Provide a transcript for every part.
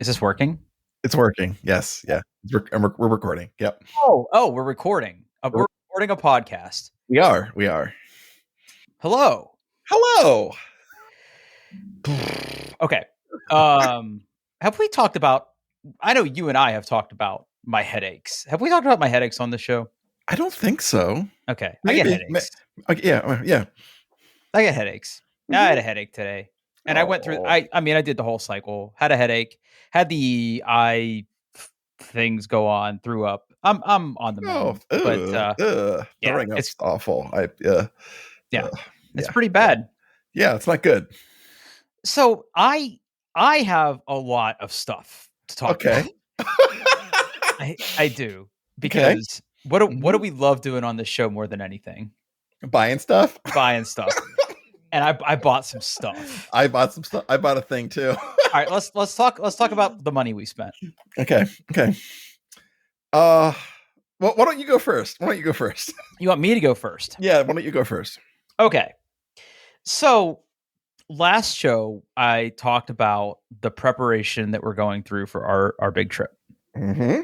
Is this working? It's working. Yes. Yeah. We're recording. Yep. We're recording. We're recording a podcast. We are. We are. Hello. Hello. Okay. Have we talked about? I know you and I have talked about my headaches. Have we talked about my headaches on the show? I don't think so. Okay, I get Maybe. headaches. Okay, yeah. Yeah. I get headaches. I had a headache today, and I went through. Oh. I mean, I did the whole cycle. Had a headache. Had the eye things go on. Threw up. I'm on the mend, but The yeah, ring up's it's awful. yeah, uh, it's yeah. pretty bad. Yeah, it's not good. So I have a lot of stuff to talk about. I do because what do we love doing on this show more than anything? Buying stuff. Buying stuff. And I bought some stuff. I bought some stuff. I bought a thing too. All right, let's talk about the money we spent. Okay. Well, why don't you go first? You want me to go first? Yeah, why don't you go first? Okay. So last show, I talked about the preparation that we're going through for our big trip. Mm-hmm.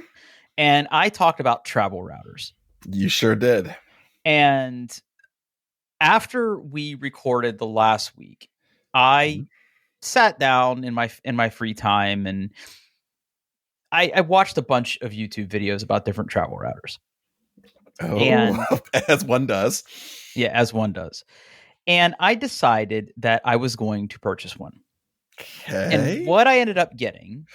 And I talked about travel routers. You sure did. And after we recorded the last week, I sat down in my free time and I watched a bunch of YouTube videos about different travel routers. Oh, and as one does. Yeah, as one does. And I decided that I was going to purchase one. Okay. And what I ended up getting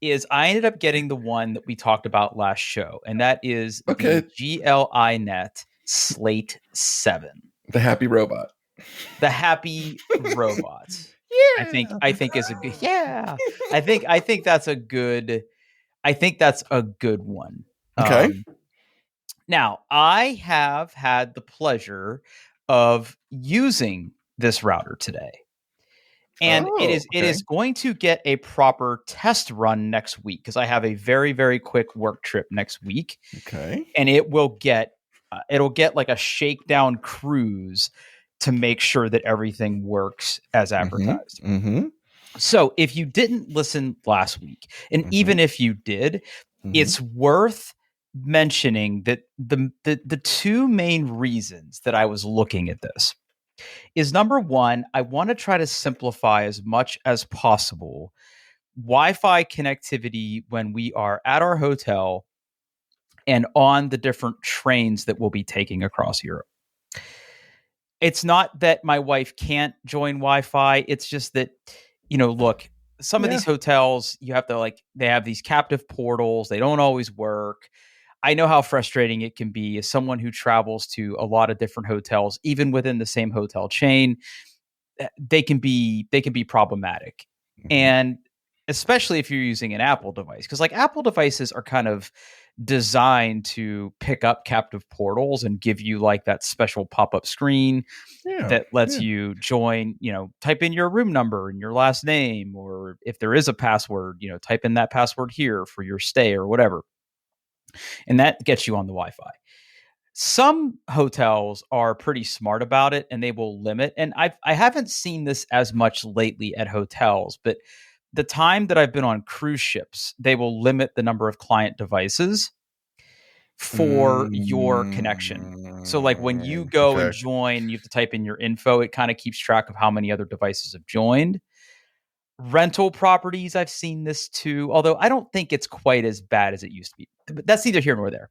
is I ended up getting the one that we talked about last show, and that is the GLINet Slate 7. The happy robot. The happy robot. Yeah. I think is a good I think that's a good one. Okay. Now, I have had the pleasure of using this router today. And it is going to get a proper test run next week because I have a very, very quick work trip next week. Okay. And it will get it'll get like a shakedown cruise to make sure that everything works as advertised. Mm-hmm. So if you didn't listen last week, and even if you did, it's worth mentioning that the two main reasons that I was looking at this is, number one, I want to try to simplify as much as possible Wi-Fi connectivity when we are at our hotel and on the different trains that we'll be taking across Europe. It's not that my wife can't join Wi-Fi. It's just that, look, some of these hotels, you have to they have these captive portals. They don't always work. I know how frustrating it can be as someone who travels to a lot of different hotels, even within the same hotel chain. They can be problematic. And especially if you're using an Apple device, because Apple devices are kind of designed to pick up captive portals and give you that special pop-up screen that lets you join, type in your room number and your last name, or if there is a password, type in that password here for your stay or whatever. And that gets you on the Wi-Fi. Some hotels are pretty smart about it and they will limit. And I haven't seen this as much lately at hotels, but the time that I've been on cruise ships, they will limit the number of client devices for your connection. So when you go and join, you have to type in your info. It kind of keeps track of how many other devices have joined. Rental properties, I've seen this too, although I don't think it's quite as bad as it used to be. But that's neither here nor there.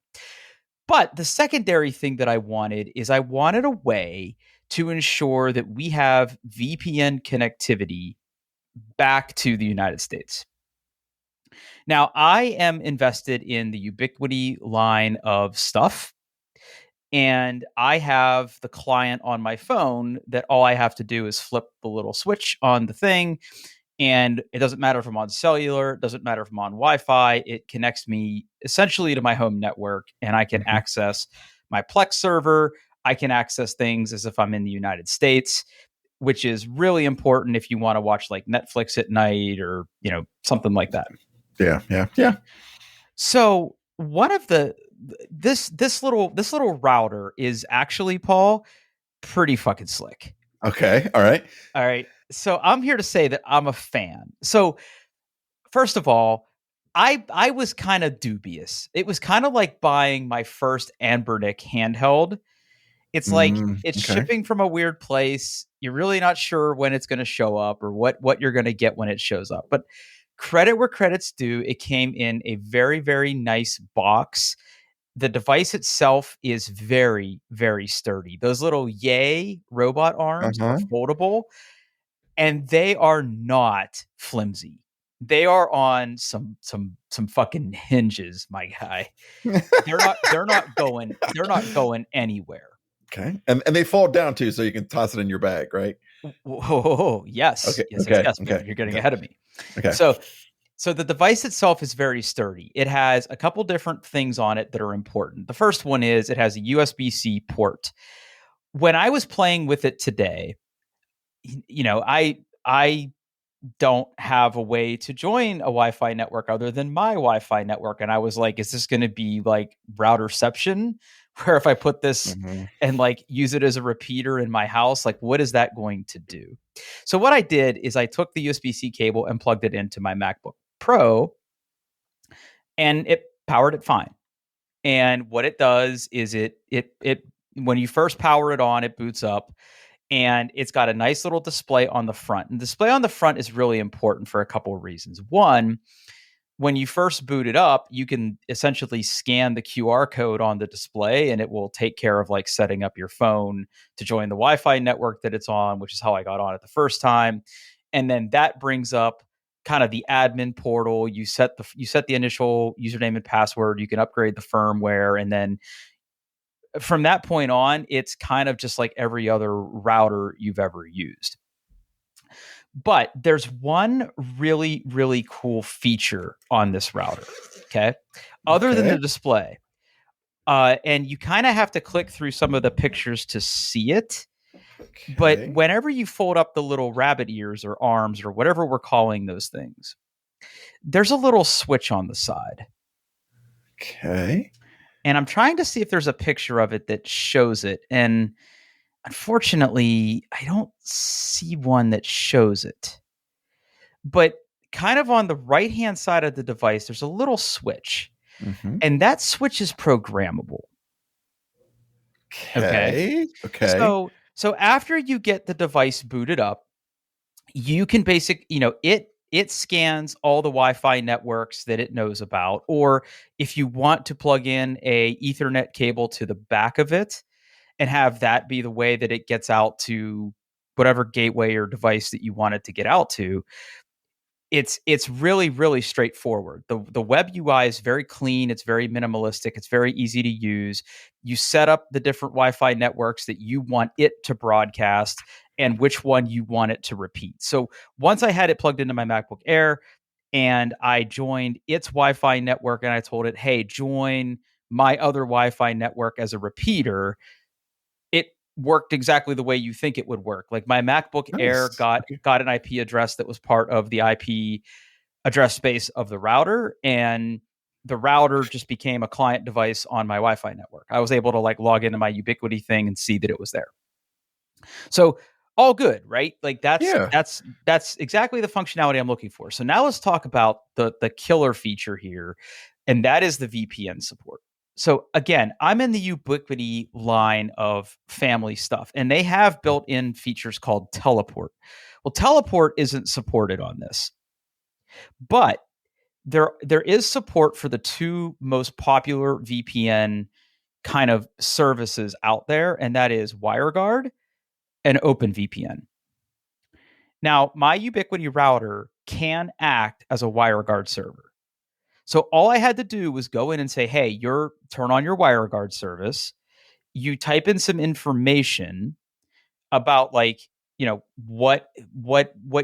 But the secondary thing that I wanted a way to ensure that we have VPN connectivity back to the United States. Now, I am invested in the Ubiquiti line of stuff, and I have the client on my phone that all I have to do is flip the little switch on the thing, and it doesn't matter if I'm on cellular, it doesn't matter if I'm on Wi-Fi, it connects me essentially to my home network, and I can access my Plex server. I can access things as if I'm in the United States, which is really important if you want to watch Netflix at night or, something like that. Yeah. So one of this little router is actually, Paul, pretty fucking slick. Okay. All right. So I'm here to say that I'm a fan. So first of all, I was kind of dubious. It was kind of like buying my first Anbernic handheld. It's like it's Okay. shipping from a weird place. You're really not sure when it's going to show up or what you're going to get when it shows up. But credit where credit's due, it came in a very, very nice box. The device itself is very, very sturdy. Those little Yay robot arms are Uh-huh. foldable, and they are not flimsy. They are on some fucking hinges, my guy. They're not going anywhere. Okay. And they fold down too, so you can toss it in your bag, right? Whoa, yes, Okay. yes, yes, Okay. yes. Okay. You're getting Okay. ahead of me. Okay. So the device itself is very sturdy. It has a couple different things on it that are important. The first one is it has a USB-C port. When I was playing with it today, I don't have a way to join a Wi-Fi network other than my Wi-Fi network. And I was like, is this going to be like routerception? Where if I put this Mm-hmm. and like use it as a repeater in my house, like what is that going to do? So what I did is I took the USB-C cable and plugged it into my MacBook Pro, and it powered it fine. And what it does is it when you first power it on, it boots up, and it's got a nice little display on the front. And display on the front is really important for a couple of reasons. One, when you first boot it up, you can essentially scan the QR code on the display, and it will take care of like setting up your phone to join the Wi-Fi network that it's on, which is how I got on it the first time. And then that brings up kind of the admin portal. You set the initial username and password. You can upgrade the firmware, and then from that point on, it's kind of just like every other router you've ever used. But there's one really, really cool feature on this router. Okay. Other than the Okay. display. And you kind of have to click through some of the pictures to see it. But Okay. whenever you fold up the little rabbit ears or arms or whatever we're calling those things, there's a little switch on the side. Okay. And I'm trying to see if there's a picture of it that shows it. And unfortunately, I don't see one that shows it. But kind of on the right hand side of the device, there's a little switch, Mm-hmm. and that switch is programmable. Okay. Okay. Okay. So after you get the device booted up, you can it scans all the Wi-Fi networks that it knows about, or if you want to plug in a Ethernet cable to the back of it and have that be the way that it gets out to whatever gateway or device that you want it to get out to, it's really, really straightforward. The web UI is very clean, it's very minimalistic, it's very easy to use. You set up the different Wi-Fi networks that you want it to broadcast and which one you want it to repeat. So once I had it plugged into my MacBook Air and I joined its Wi-Fi network and I told it, hey, join my other Wi-Fi network as a repeater, it worked exactly the way you think it would work. Like my MacBook Air Nice. got Okay. got an IP address that was part of the IP address space of the router, and the router just became a client device on my Wi-Fi network. I was able to like log into my Ubiquiti thing and see that it was there. So all good, right? Like Yeah. that's exactly the functionality I'm looking for. So now let's talk about the killer feature here, and that is the VPN support. So again, I'm in the Ubiquiti line of family stuff, and they have built-in features called teleport. Well, teleport isn't supported on this, but there is support for the two most popular VPN kind of services out there, and that is WireGuard and OpenVPN. Now, my Ubiquiti router can act as a WireGuard server. So all I had to do was go in and say, "Hey, turn on your WireGuard service." You type in some information about like, what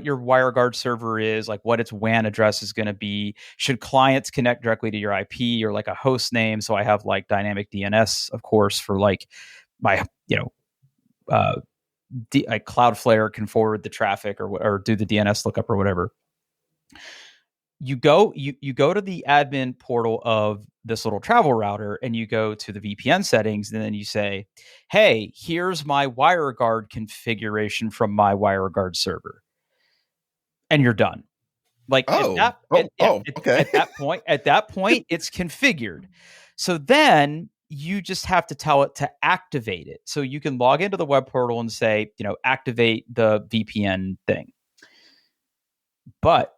your WireGuard server is, like what its WAN address is going to be. Should clients connect directly to your IP or like a host name? So I have like dynamic DNS, of course, for like my, uh, like Cloudflare can forward the traffic or do the DNS lookup or whatever. You go to the admin portal of this little travel router and you go to the VPN settings, and then you say, "Hey, here's my WireGuard configuration from my WireGuard server," and you're done. Like Oh, oh, yeah, oh, okay. at that point, it's configured. So then you just have to tell it to activate it. So you can log into the web portal and say, activate the VPN thing. But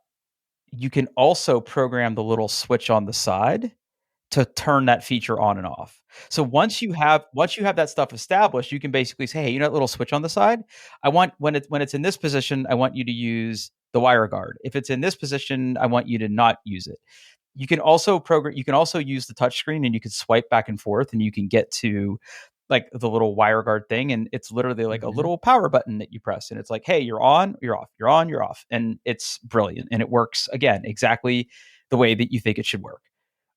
you can also program the little switch on the side to turn that feature on and off. So once you have that stuff established, you can basically say, hey, that little switch on the side, I want when it's in this position, I want you to use the WireGuard. If it's in this position, I want you to not use it. You can also use the touchscreen, and you can swipe back and forth, and you can get to like the little WireGuard thing, and it's literally like a little power button that you press, and it's like, hey, you're on, you're off, you're on, you're off, and it's brilliant, and it works again exactly the way that you think it should work.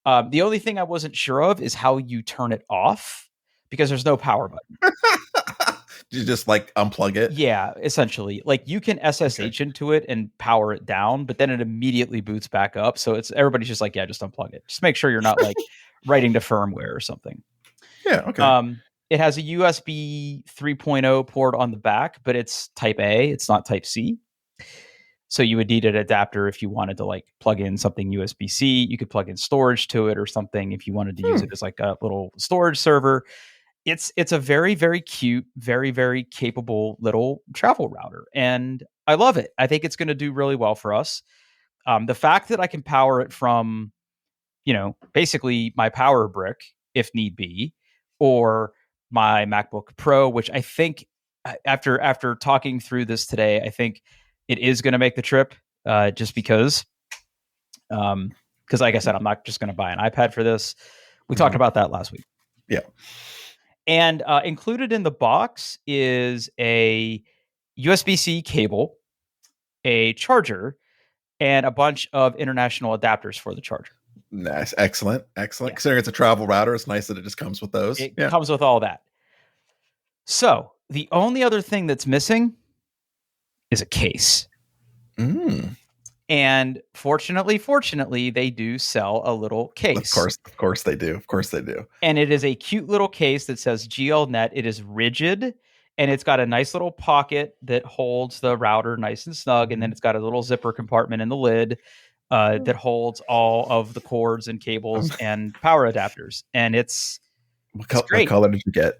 The only thing I wasn't sure of is how you turn it off, because there's no power button. You just like unplug it? Yeah, essentially. Like you can SSH into it and power it down, but then it immediately boots back up. So everybody's just like, yeah, just unplug it. Just make sure you're not like writing to firmware or something. Yeah, okay. It has a USB 3.0 port on the back, but it's type A, it's not type C. So you would need an adapter if you wanted to like plug in something USB-C. You could plug in storage to it or something if you wanted to use it as like a little storage server. It's a very, very cute, very, very capable little travel router. And I love it. I think it's going to do really well for us. The fact that I can power it from, basically my power brick if need be, or my MacBook Pro, which I think after talking through this today, I think it is going to make the trip just because like I said, I'm not just going to buy an iPad for this. We talked about that last week. Yeah. And included in the box is a USB-C cable, a charger, and a bunch of international adapters for the charger. Nice. Excellent. Yeah. Considering it's a travel router, it's nice that it just comes with those. It comes with all that. So the only other thing that's missing is a case. And fortunately, they do sell a little case. Of course they do. And it is a cute little case that says GLNet. It is rigid, and it's got a nice little pocket that holds the router nice and snug. And then it's got a little zipper compartment in the lid that holds all of the cords and cables and power adapters. And it's great. What color did you get?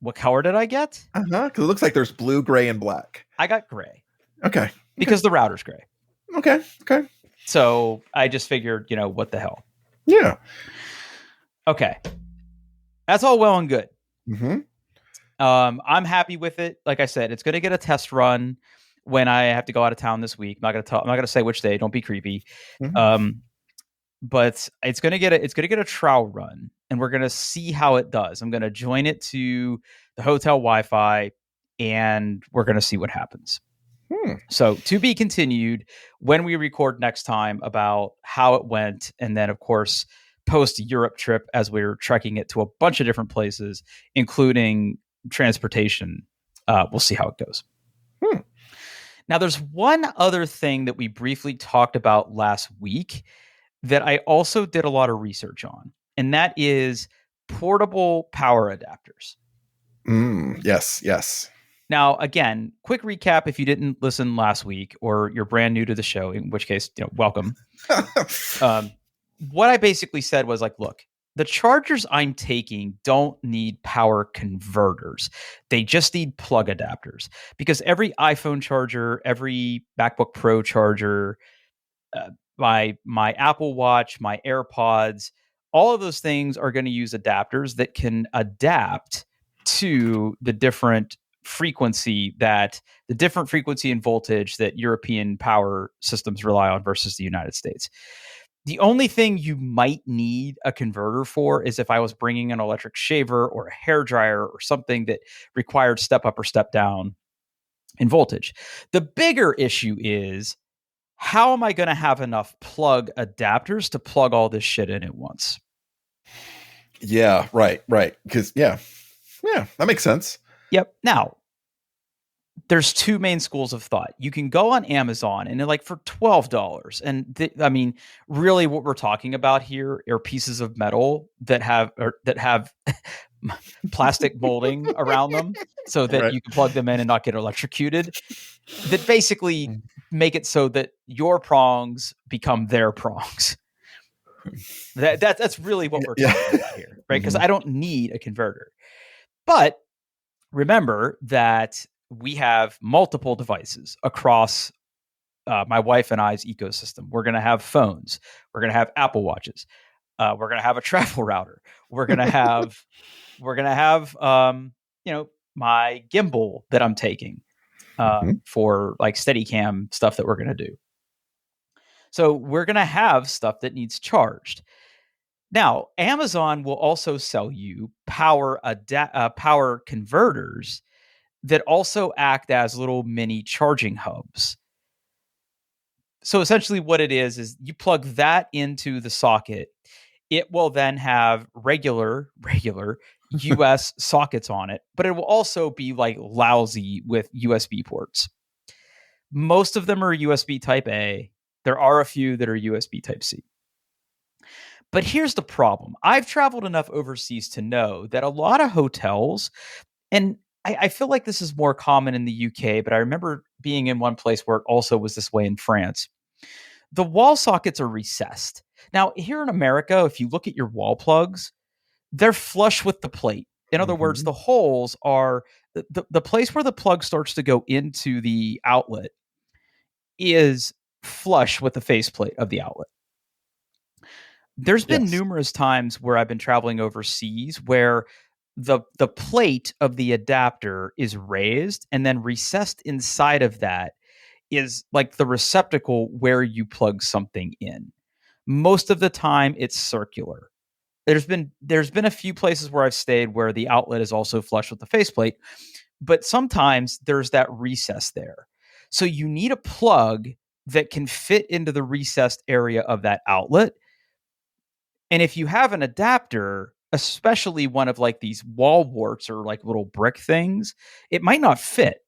What color did I get? Because it looks like there's blue, gray, and black. I got gray. Okay. Because the router's gray. Okay. So I just figured, what the hell? Yeah. Okay. That's all well and good. Mm-hmm. I'm happy with it. Like I said, it's going to get a test run when I have to go out of town this week. I'm not going to say which day. Don't be creepy. Mm-hmm. But it's going to get a trial run, and we're going to see how it does. I'm going to join it to the hotel Wi-Fi, and we're going to see what happens. So to be continued when we record next time about how it went. And then, of course, post Europe trip as we're trekking it to a bunch of different places, including transportation. We'll see how it goes. Now, there's one other thing that we briefly talked about last week that I also did a lot of research on, and that is portable power adapters. Yes. Now, again, quick recap if you didn't listen last week or you're brand new to the show, in which case, welcome. What I basically said was like, look, the chargers I'm taking don't need power converters. They just need plug adapters, because every iPhone charger, every MacBook Pro charger, my Apple Watch, my AirPods, all of those things are going to use adapters that can adapt to the different frequency and voltage that European power systems rely on versus the United States. The only thing you might need a converter for is if I was bringing an electric shaver or a hair dryer or something that required step up or step down in voltage. The bigger issue is, how am I going to have enough plug adapters to plug all this shit in at once? Yeah, right. Because that makes sense. Yep. Now, there's two main schools of thought. You can go on Amazon and they're like for $12. And really what we're talking about here are pieces of metal that have plastic molding around them so that Right. you can plug them in and not get electrocuted, that basically make it so that your prongs become their prongs. That's really what we're talking about here, right? Because I don't need a converter. But remember that we have multiple devices across my wife and I's ecosystem. We're going to have phones. We're going to have Apple Watches. We're going to have a travel router. We're going to have my gimbal that I'm taking for like Steadicam stuff that we're going to do. So we're going to have stuff that needs charged. Now, Amazon will also sell you power converters that also act as little mini charging hubs. So essentially what it is you plug that into the socket. It will then have regular US sockets on it, but it will also be like lousy with USB ports. Most of them are USB type A. There are a few that are USB type C. But here's the problem. I've traveled enough overseas to know that a lot of hotels, and I feel like this is more common in the UK, but I remember being in one place where it also was this way in France. The wall sockets are recessed. Now, here in America, if you look at your wall plugs, they're flush with the plate. In other words, the holes are the place where the plug starts to go into the outlet is flush with the faceplate of the outlet. There's been numerous times where I've been traveling overseas where the plate of the adapter is raised, and then recessed inside of that is like the receptacle where you plug something in. Most of the time it's circular. There's been a few places where I've stayed where the outlet is also flush with the faceplate, but sometimes there's that recess there. So you need a plug that can fit into the recessed area of that outlet. And if you have an adapter, especially one of like these wall warts or like little brick things, it might not fit.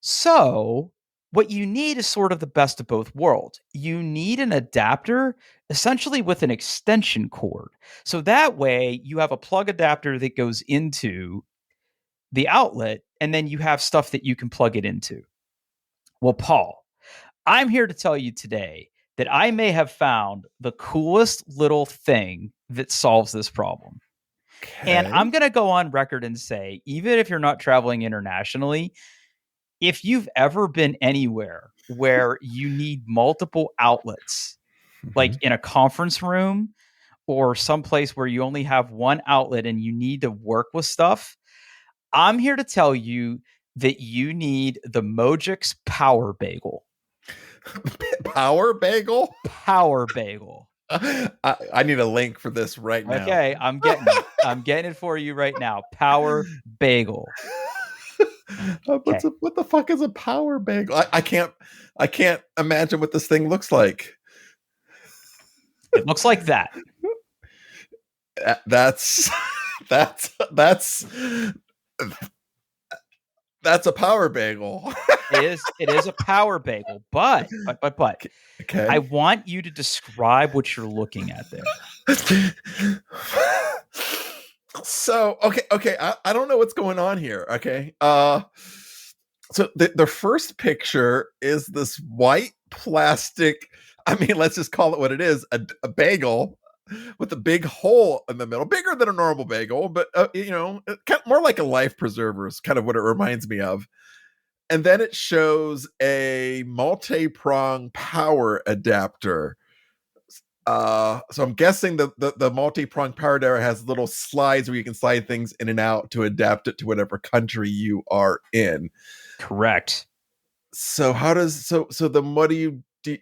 So what you need is sort of the best of both worlds. You need an adapter essentially with an extension cord. So that way you have a plug adapter that goes into the outlet, and then you have stuff that you can plug it into. Well, Paul, I'm here to tell you today that I may have found the coolest little thing that solves this problem. Okay. And I'm going to go on record and say, even if you're not traveling internationally, if you've ever been anywhere where you need multiple outlets, like in a conference room or someplace where you only have one outlet and you need to work with stuff, I'm here to tell you that you need the Mojix Power Bagel. Power Bagel? Power Bagel. I need a link for this right now. Okay, I'm getting it. I'm getting it for you right now. Power Bagel. Okay. What the fuck is a power bagel? I can't imagine what this thing looks like. It looks like that. That's a power bagel. It is a power bagel, but okay. I want you to describe what you're looking at there. So, okay. I don't know what's going on here. Okay. So the first picture is this white plastic, I mean, let's just call it what it is, a bagel with a big hole in the middle, bigger than a normal bagel, but kind of more like a life preserver is kind of what it reminds me of. And then it shows a multi-prong power adapter. So I'm guessing the multi-prong power adapter has little slides where you can slide things in and out to adapt it to whatever country you are in. Correct. So then what do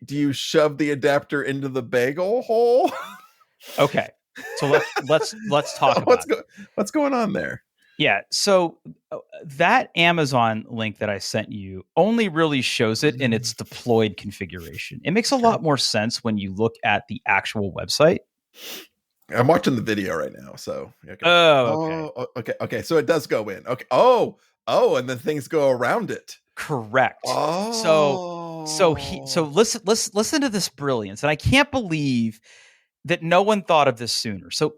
you shove the adapter into the bagel hole? Okay. So let's talk about what's going on there. Yeah. So that Amazon link that I sent you only really shows it in its deployed configuration. It makes a lot more sense when you look at the actual website. I'm watching the video right now. So okay. Okay. So it does go in. Okay. Oh, and then things go around it. Correct. Oh. So listen to this brilliance, and I can't believe that no one thought of this sooner. So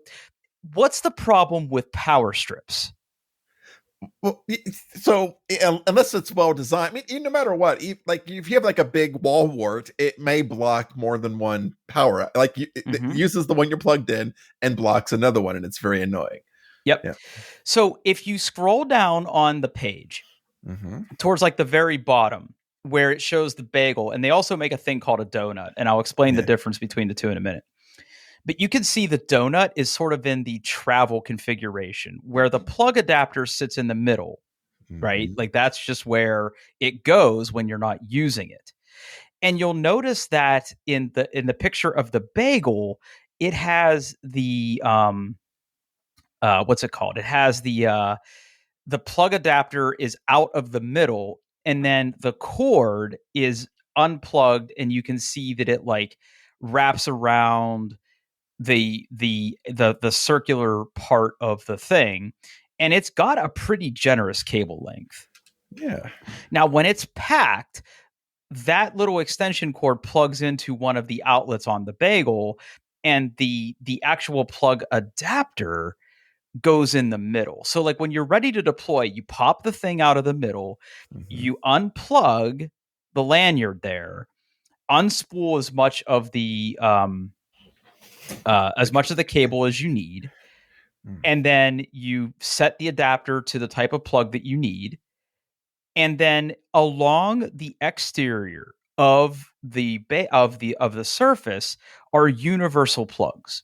what's the problem with power strips? Well, so unless it's well designed, I mean, no matter what, like if you have like a big wall wart, it may block more than one power. Like it Mm-hmm. uses the one you're plugged in and blocks another one, and it's very annoying. Yep. Yeah. So if you scroll down on the page Mm-hmm. towards like the very bottom where it shows the bagel, and they also make a thing called a donut, and I'll explain the Yeah. difference between the two in a minute. But you can see the donut is sort of in the travel configuration where the plug adapter sits in the middle, right? Mm-hmm. Like that's just where it goes when you're not using it. And you'll notice that in the picture of the bagel, it has the what's it called? It has the plug adapter is out of the middle, and then the cord is unplugged, and you can see that it like wraps around the circular part of the thing, and it's got a pretty generous cable length. Yeah. Now when it's packed, that little extension cord plugs into one of the outlets on the bagel, and the actual plug adapter goes in the middle. So like when you're ready to deploy, you pop the thing out of the middle, Mm-hmm. you unplug the lanyard there, unspool as much of the cable as you need, Mm. and then you set the adapter to the type of plug that you need, and then along the exterior of the surface are universal plugs.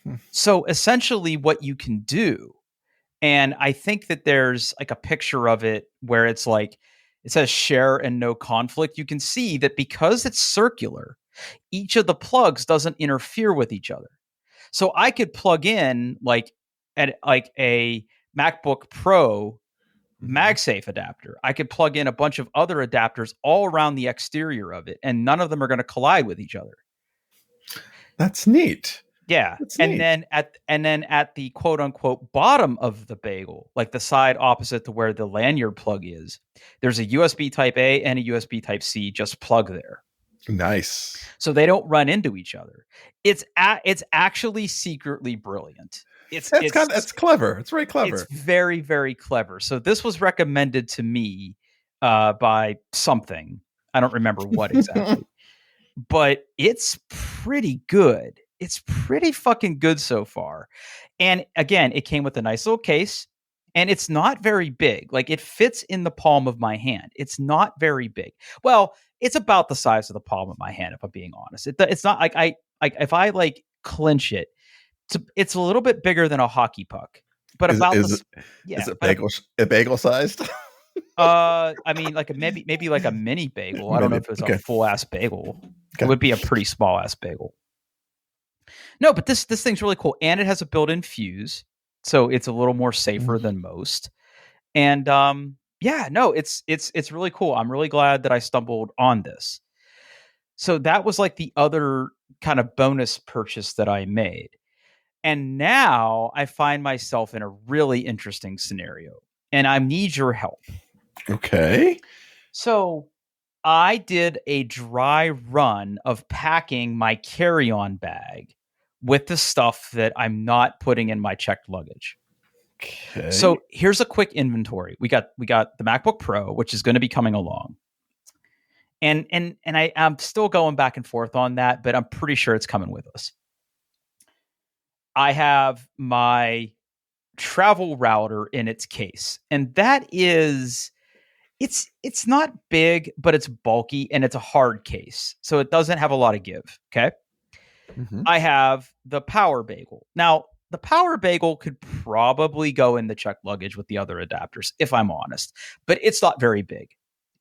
Hmm. So essentially what you can do, and I think that there's like a picture of it where it's like it says share and no conflict. You can see that because it's circular, each of the plugs doesn't interfere with each other. So I could plug in like a MacBook Pro Mm-hmm. MagSafe adapter. I could plug in a bunch of other adapters all around the exterior of it, and none of them are going to collide with each other. That's neat. Yeah. That's And neat. then at the quote unquote bottom of the bagel, like the side opposite to where the lanyard plug is, there's a USB type A and a USB type C just plug there. Nice. So they don't run into each other. It's actually secretly brilliant. It's That's it's that's clever. It's very it's clever. very, very clever. So this was recommended to me by something. I don't remember what exactly, but it's pretty good. It's pretty fucking good so far. And again, it came with a nice little case, and it's not very big. Like it fits in the palm of my hand. It's not very big. Well, it's about the size of the palm of my hand, if I'm being honest. It's not like if I like clench it, it's a little bit bigger than a hockey puck, but Is about is it this, yeah. is it But bagel sized? I mean, like maybe like a mini bagel. I don't know Maybe. if it's a Okay. full ass bagel. It Okay. would be a pretty small ass bagel. No, but this thing's really cool, and it has a built-in fuse, so it's a little more safer Mm. than most. And yeah, no, it's really cool. I'm really glad that I stumbled on this. So that was like the other kind of bonus purchase that I made. And now I find myself in a really interesting scenario, and I need your help. Okay. So I did a dry run of packing my carry-on bag with the stuff that I'm not putting in my checked luggage. Okay. So here's a quick inventory. We got the MacBook Pro, which is going to be coming along. And I'm still going back and forth on that, but I'm pretty sure it's coming with us. I have my travel router in its case, and that is it's not big, but it's bulky and it's a hard case, so it doesn't have a lot of give. Okay. Mm-hmm. I have the power bagel. Now, the power bagel could probably go in the checked luggage with the other adapters, if I'm honest, but it's not very big.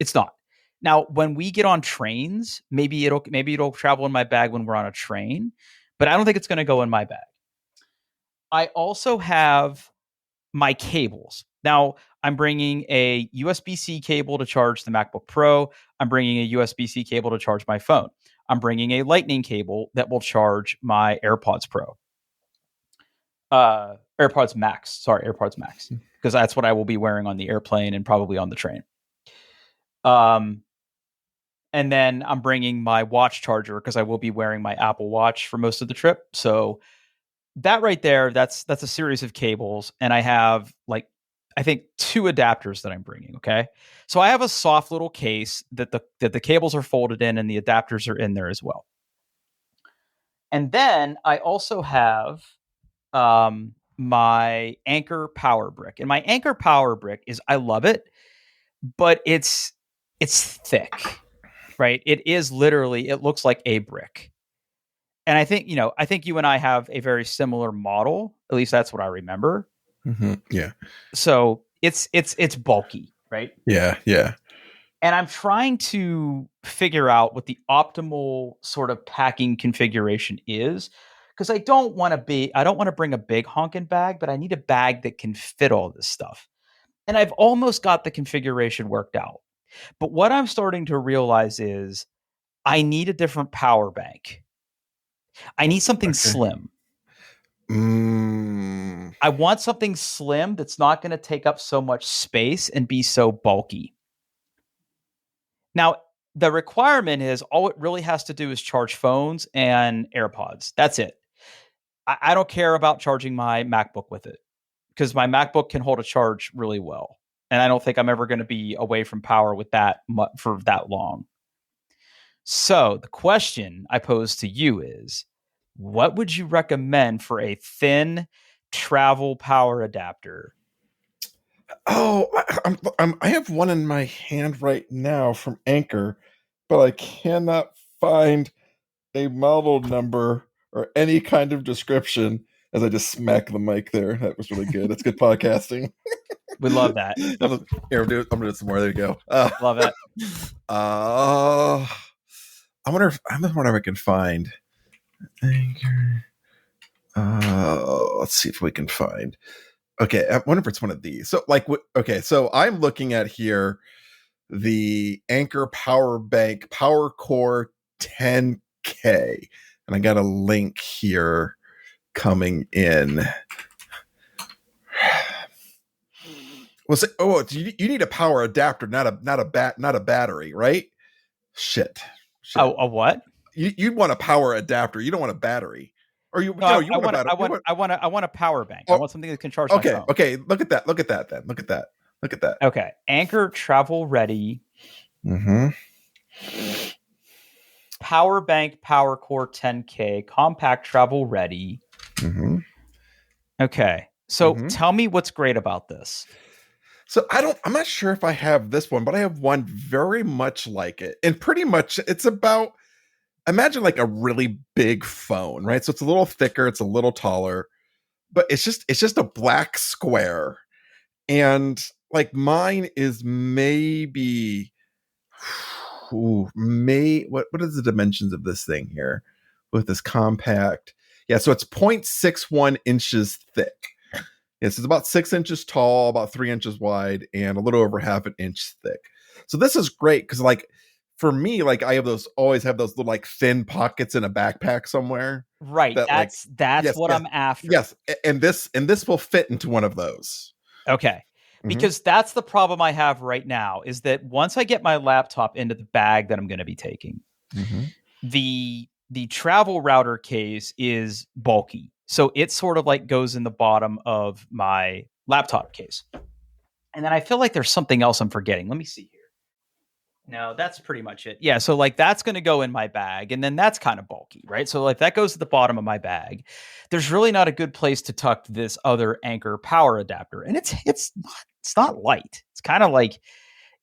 It's not. Now, when we get on trains, maybe it'll travel in my bag when we're on a train, but I don't think it's going to go in my bag. I also have my cables. Now, I'm bringing a USB-C cable to charge the MacBook Pro. I'm bringing a USB-C cable to charge my phone. I'm bringing a lightning cable that will charge my AirPods Pro. AirPods Max. Sorry, AirPods Max. Because that's what I will be wearing on the airplane and probably on the train. And then I'm bringing my watch charger because I will be wearing my Apple Watch for most of the trip. So that right there, that's a series of cables, and I have like I think 2 adapters that I'm bringing. Okay, so I have a soft little case that the cables are folded in and the adapters are in there as well. And then I also have my Anchor power brick, and my Anchor power brick is I love it, but it's thick, right? It is literally it looks like a brick. And I think you and I have a very similar model. At least that's what I remember. Yeah. So it's bulky, right? Yeah. Yeah. And I'm trying to figure out what the optimal sort of packing configuration is because I don't want to bring a big honking bag, but I need a bag that can fit all this stuff. And I've almost got the configuration worked out. But what I'm starting to realize is I need a different power bank. I need something Okay. slim. Mm. I want something slim that's not going to take up so much space and be so bulky. Now, the requirement is all it really has to do is charge phones and AirPods. That's it. I don't care about charging my MacBook with it because my MacBook can hold a charge really well. And I don't think I'm ever going to be away from power with that for that long. So the question I pose to you is, what would you recommend for a thin travel power adapter? Oh, I have one in my hand right now from Anchor, but I cannot find a model number or any kind of description as I just smack the mic there. That was really good. That's good podcasting. We love that. Here, I'm gonna do some more. There you go. Love it. I wonder if I can find Anchor. Let's see if we can find. Okay, I wonder if it's one of these. So, okay, so I'm looking at here the Anchor Power Bank Power Core 10K, and I got a link here coming in. Was it? Oh, you need a power adapter, not a battery, right? Shit. Oh, a what? You'd want a power adapter. You don't want a battery. Or you No, you want a battery. I want a power bank. Oh, I want something that can charge my phone. Okay. Look at that then. Look at that. Okay. Anchor travel ready. Mm-hmm. Power bank power core 10K compact travel ready. Mm-hmm. Okay. So tell me what's great about this. So I'm not sure if I have this one, but I have one very much like it. And pretty much it's about, imagine like a really big phone, right? So it's a little thicker, it's a little taller, but it's just a black square. And like mine is maybe what is the dimensions of this thing here with this compact? Yeah, so it's 0.61 inches thick. Yes, it's about 6 inches tall, about 3 inches wide, and a little over half an inch thick. So this is great because, like, for me, like I always have those little like thin pockets in a backpack somewhere. Right. That's yes, what I'm after. Yes, and this will fit into one of those. Okay. Because that's the problem I have right now is that once I get my laptop into the bag that I'm going to be taking, the travel router case is bulky. So it sort of like goes in the bottom of my laptop case. And then I feel like there's something else I'm forgetting. Let me see here. No, that's pretty much it. Yeah. So like that's going to go in my bag and then that's kind of bulky, right? So like that goes to the bottom of my bag. There's really not a good place to tuck this other Anchor power adapter. And it's not light. It's kind of like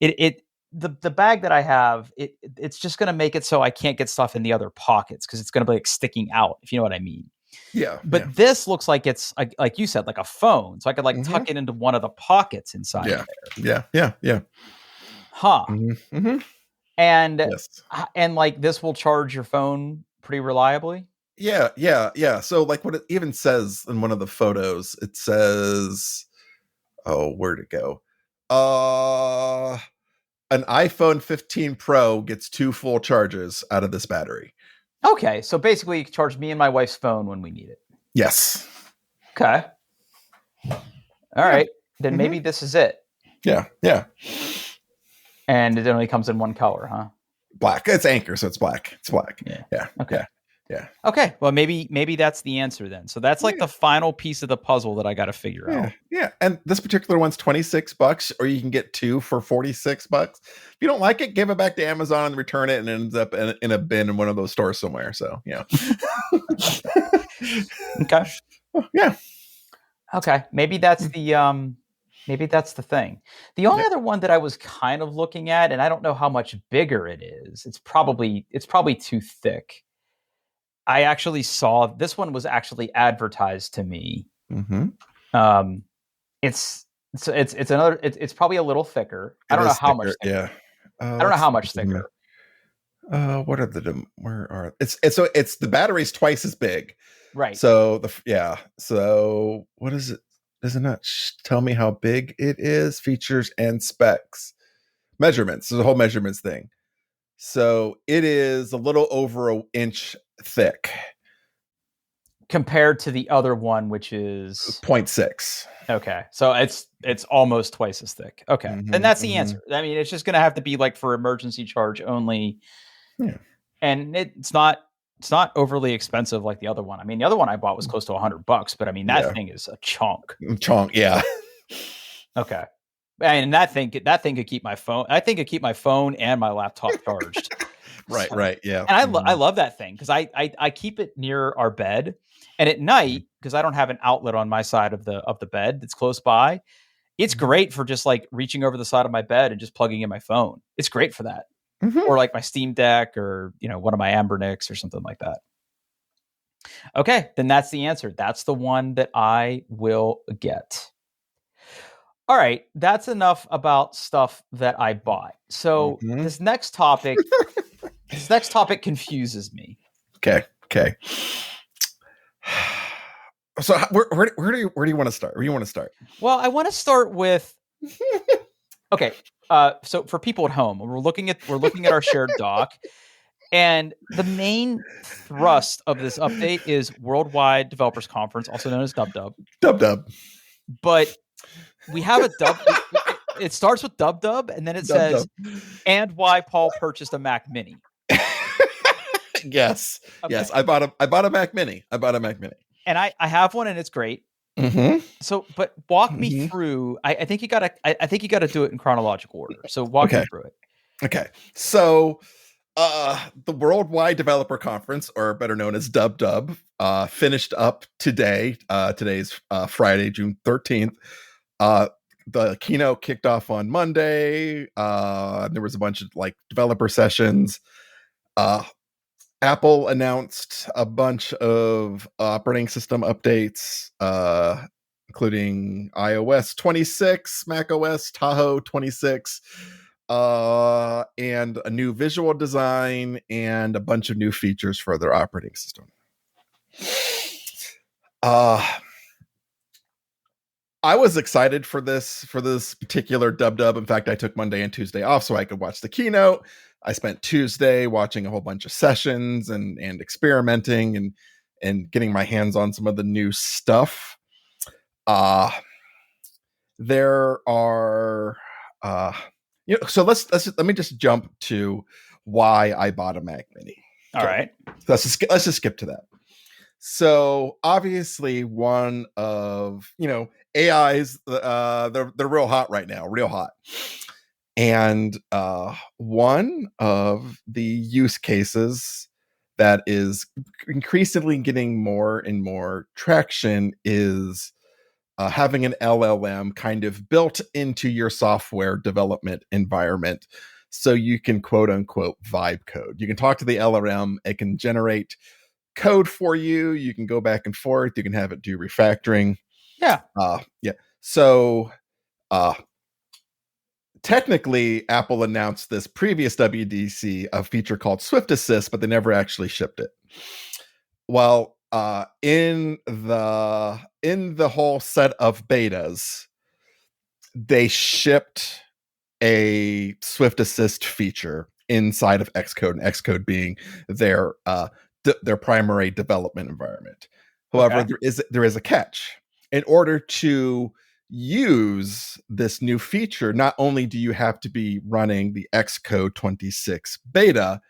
the bag that I have, it's just going to make it so I can't get stuff in the other pockets because it's going to be like sticking out, if you know what I mean. Yeah. But this looks like it's like you said, like a phone. So I could like tuck it into one of the pockets inside there. Yeah. Huh. And yes. And like this will charge your phone pretty reliably. Yeah. So like what it even says in one of the photos, it says, oh, where'd it go? An iPhone 15 Pro gets 2 full charges out of this battery. Okay, so basically you can charge me and my wife's phone when we need it. Yes. Okay. All right. Then maybe this is it. Yeah. And it only comes in one color, huh? Black. It's Anchor, so it's black. It's black. Yeah. Okay. Yeah. Okay, well maybe that's the answer then. So that's like Yeah. the final piece of the puzzle that I got to figure Yeah, out. yeah, and this particular one's $26, or you can get two for $46. If you don't like it, give it back to Amazon and return it, and it ends up in a bin in one of those stores somewhere. So yeah, Okay. yeah, Okay, maybe that's the thing. The only yeah. other one that I was kind of looking at, and I don't know how much bigger it is. It's probably too thick. I actually saw this one was actually advertised to me. Mm-hmm. Um, it's another. It's probably a little thicker. I It don't know is how much thicker. thicker. Yeah. I don't know Let's how see. much thicker. What are where are it's so it's the battery's twice as big. Right. So So what is it? Does it not tell me how big it is? Features and specs, measurements. There's a whole measurements thing. So it is a little over an inch thick. Compared to the other one, which is zero point 0.6. okay. So it's almost twice as thick. Okay. Then Mm-hmm, that's the mm-hmm. answer. I mean, it's just gonna have to be like for emergency charge only. Yeah. And it's not overly expensive like the other one. I mean, the other one I bought was close to $100, but I mean that Yeah. thing is a chunk. Chonk, yeah. Okay. And that thing could keep my phone. I think it keep my phone and my laptop charged. Right, So, right, yeah. and I love that thing because I keep it near our bed, and at night because I don't have an outlet on my side of the bed that's close by. It's great for just like reaching over the side of my bed and just plugging in my phone. It's great for that, Mm-hmm. or like my Steam Deck, or one of my Ambernicks or something like that. Okay, then that's the answer. That's the one that I will get. All right, that's enough about stuff that I bought. So Mm-hmm. this next topic confuses me. Okay. So where do you want to start? Where do you want to start? Well, I want to start with okay. So for people at home, we're looking at our shared doc, and the main thrust of this update is Worldwide Developers Conference, also known as DubDub. Dub. But we have a dub. It starts with DubDub, and then it says, "And why Paul purchased a Mac Mini." Yes. Okay. Yes. I bought a Mac Mini. And I have one, and it's great. Mm-hmm. So, but walk me through. I think you gotta. I think you gotta do it in chronological order. So walk me through it. Okay. So, the Worldwide Developer Conference, or better known as DubDub, finished up today. Today's Friday, June 13th. The keynote kicked off on Monday. There was a bunch of like developer sessions. Apple announced a bunch of operating system updates, including iOS 26, macOS Tahoe 26, and a new visual design and a bunch of new features for their operating system. I was excited for this particular DubDub. In fact, I took Monday and Tuesday off so I could watch the keynote. I spent Tuesday watching a whole bunch of sessions and experimenting and getting my hands on some of the new stuff. There are so let me just jump to why I bought a Mac Mini. All right. Let's just skip to that. So obviously one of, AIs, they're real hot right now, real hot. And one of the use cases that is increasingly getting more and more traction is having an LLM kind of built into your software development environment, so you can quote unquote vibe code. You can talk to the LLM, it can generate code for you. You can go back and forth. You can have it do refactoring. Yeah. So, technically, Apple announced this previous WDC, a feature called Swift Assist, but they never actually shipped it. Well, in the whole set of betas, they shipped a Swift Assist feature inside of Xcode, and Xcode being their primary development environment. However, there is a catch. In order to use this new feature, not only do you have to be running the Xcode 26 beta,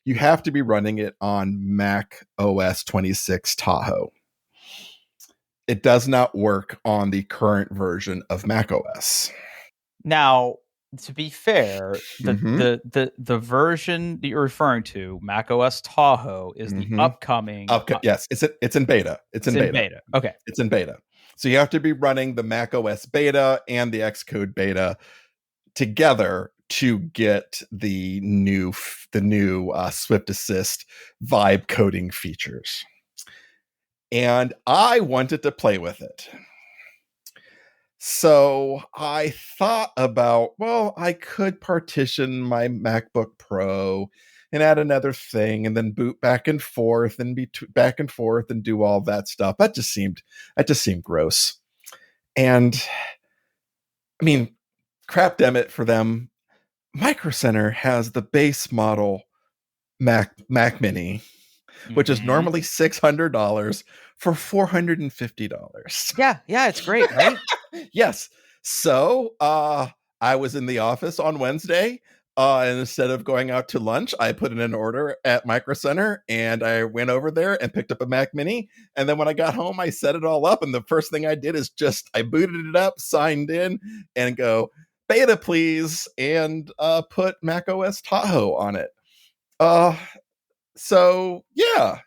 you have to be running it on Mac OS 26 Tahoe. It does not work on the current version of Mac OS. Now, to be fair, Mm-hmm. the version that you're referring to, Mac OS Tahoe, is the Mm-hmm. upcoming. Yes, it's in beta. It's It's in in beta. beta. Okay. It's in beta. So you have to be running the Mac OS beta and the Xcode beta together to get the new Swift Assist vibe coding features. And I wanted to play with it. So I thought about, well, I could partition my MacBook Pro and add another thing and then boot back and forth and be back and forth and do all that stuff. That just seemed gross. And I mean, crap damn it for them. Micro Center has the base model Mac Mini, which is normally $600 for $450. Yeah, it's great, right? Yes. So I was in the office on Wednesday. And instead of going out to lunch, I put in an order at Micro Center and I went over there and picked up a Mac Mini. And then when I got home, I set it all up. And the first thing I did is I booted it up, signed in, and go, beta, please, and put Mac OS Tahoe on it. So yeah.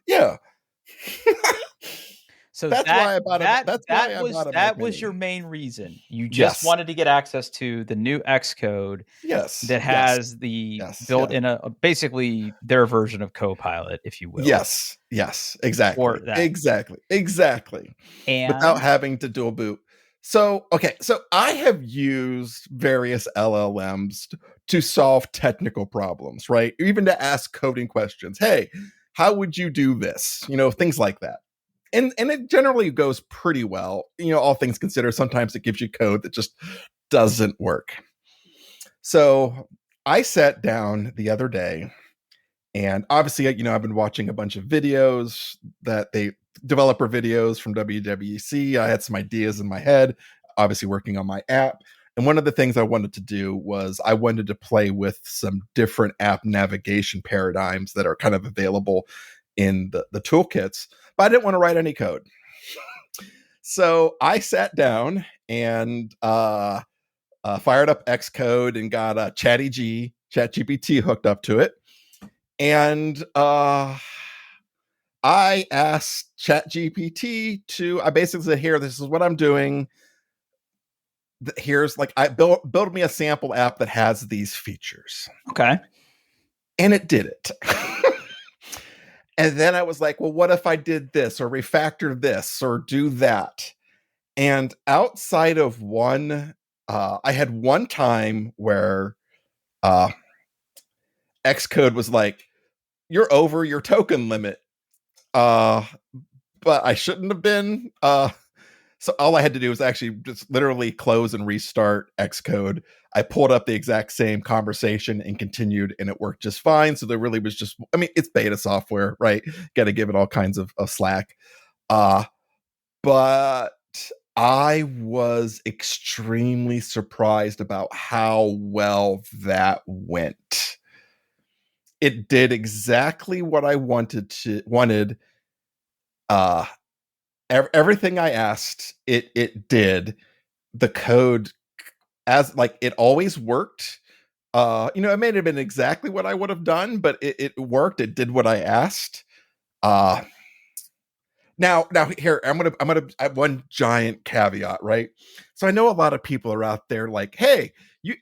So That's why I bought it. That's why I bought a Mac that was Mini. your main reason. You just Yes. wanted to get access to the new Xcode Yes. that has the built in a basically their version of Copilot, if you will. Yes. Exactly. Exactly. And without having to dual boot. So I have used various LLMs to solve technical problems, right? Even to ask coding questions. Hey, how would you do this? Things like that. And it generally goes pretty well. All things considered, sometimes it gives you code that just doesn't work. So I sat down the other day, and obviously, I've been watching a bunch of videos developer videos from WWC. I had some ideas in my head, obviously working on my app. And one of the things I wanted to do was I wanted to play with some different app navigation paradigms that are kind of available in the toolkits, but I didn't want to write any code. So I sat down and fired up Xcode and got a ChatGPT hooked up to it. And I asked ChatGPT I basically said, here, this is what I'm doing. Here's I build me a sample app that has these features. Okay. And it did it. And then I was like, well, what if I did this or refactor this or do that? And outside of one, I had one time where Xcode was like, you're over your token limit. But I shouldn't have been. So all I had to do was actually just literally close and restart Xcode. I pulled up the exact same conversation and continued, and it worked just fine. So there really was just, it's beta software, right? Got to give it all kinds of slack. But I was extremely surprised about how well that went. It did exactly what I wanted. Everything I asked, it did. The code, as it always worked. It may have been exactly what I would have done, but it worked. It did what I asked. Now here I'm gonna add one giant caveat, right? So I know a lot of people are out there like, hey,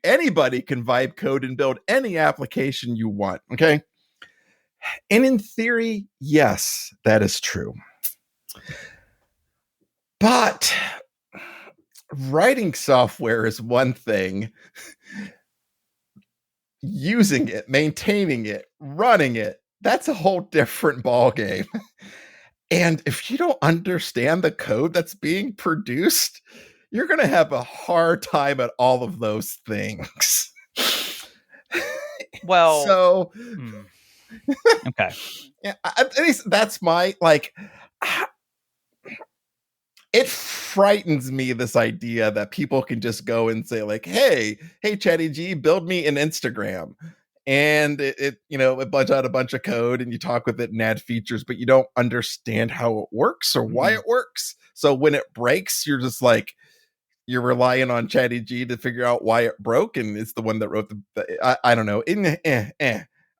anybody can vibe code and build any application you want, okay? And in theory, yes, that is true. But writing software is one thing. Using it, maintaining it, running it, that's a whole different ballgame. And if you don't understand the code that's being produced, you're going to have a hard time at all of those things. Well, so okay. Yeah, at least that's my it frightens me, this idea that people can just go and say hey Chatty G, build me an Instagram. and it buds out a bunch of code, and you talk with it and add features, but you don't understand how it works or why Mhm. it works. So when it breaks, you're just like, you're relying on ChatGPT to figure out why it broke, and it's the one that wrote I don't know.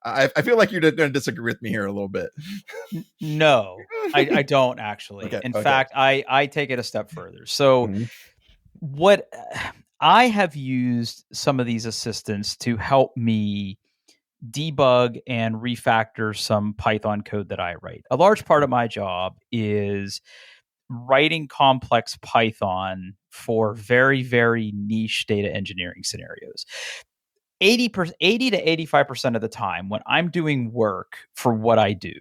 I feel like you're going to disagree with me here a little bit. No, I don't actually. Okay. In Okay. fact, I take it a step further. So Mhm. what I have used some of these assistants to help me debug and refactor some Python code that I write. A large part of my job is writing complex Python for very, very niche data engineering scenarios. 80 to 85% of the time when I'm doing work for what I do,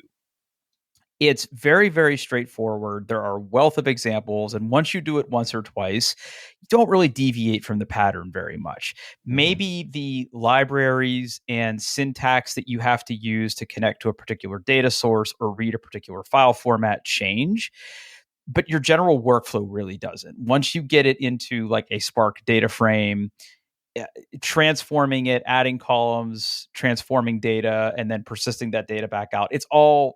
it's very, very straightforward. There are a wealth of examples. And once you do it once or twice, you don't really deviate from the pattern very much. Mhm. Maybe the libraries and syntax that you have to use to connect to a particular data source or read a particular file format change, but your general workflow really doesn't. Once you get it into like a Spark data frame, transforming it, adding columns, transforming data, and then persisting that data back out. It's all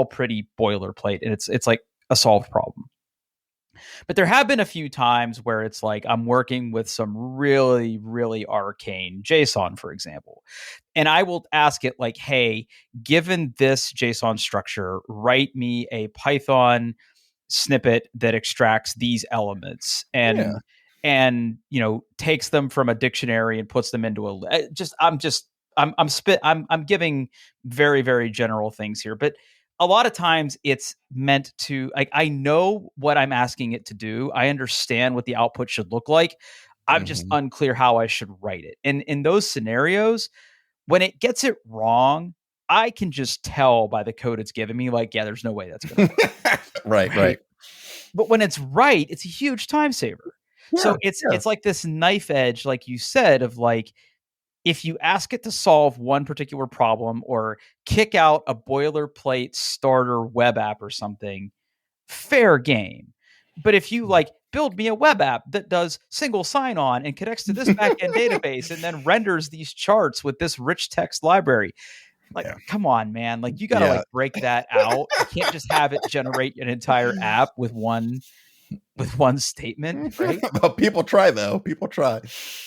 pretty boilerplate, and it's like a solved problem. But there have been a few times where it's like I'm working with some really, really arcane JSON, for example. And I will ask it, like, hey, given this JSON structure, write me a Python snippet that extracts these elements Yeah. and takes them from a dictionary and puts them into a just I'm giving very, very general things here, but a lot of times it's meant to, like, I know what I'm asking it to do, I understand what the output should look like, I'm just Mhm. unclear how I should write it. And in those scenarios, when it gets it wrong, I can just tell by the code it's giving me, like, yeah, there's no way that's going to work. Right. Right. Right. But when it's right, it's a huge time saver. Yeah. So it's Yeah. it's like this knife edge, like you said, of like, if you ask it to solve one particular problem or kick out a boilerplate starter web app or something, fair game. But if you like build me a web app that does single sign on and connects to this backend database and then renders these charts with this rich text library, like, Yeah. come on, man. Like, you got to Yeah. like break that out. You can't just have it generate an entire app with one statement, right? Well, people try though. People try.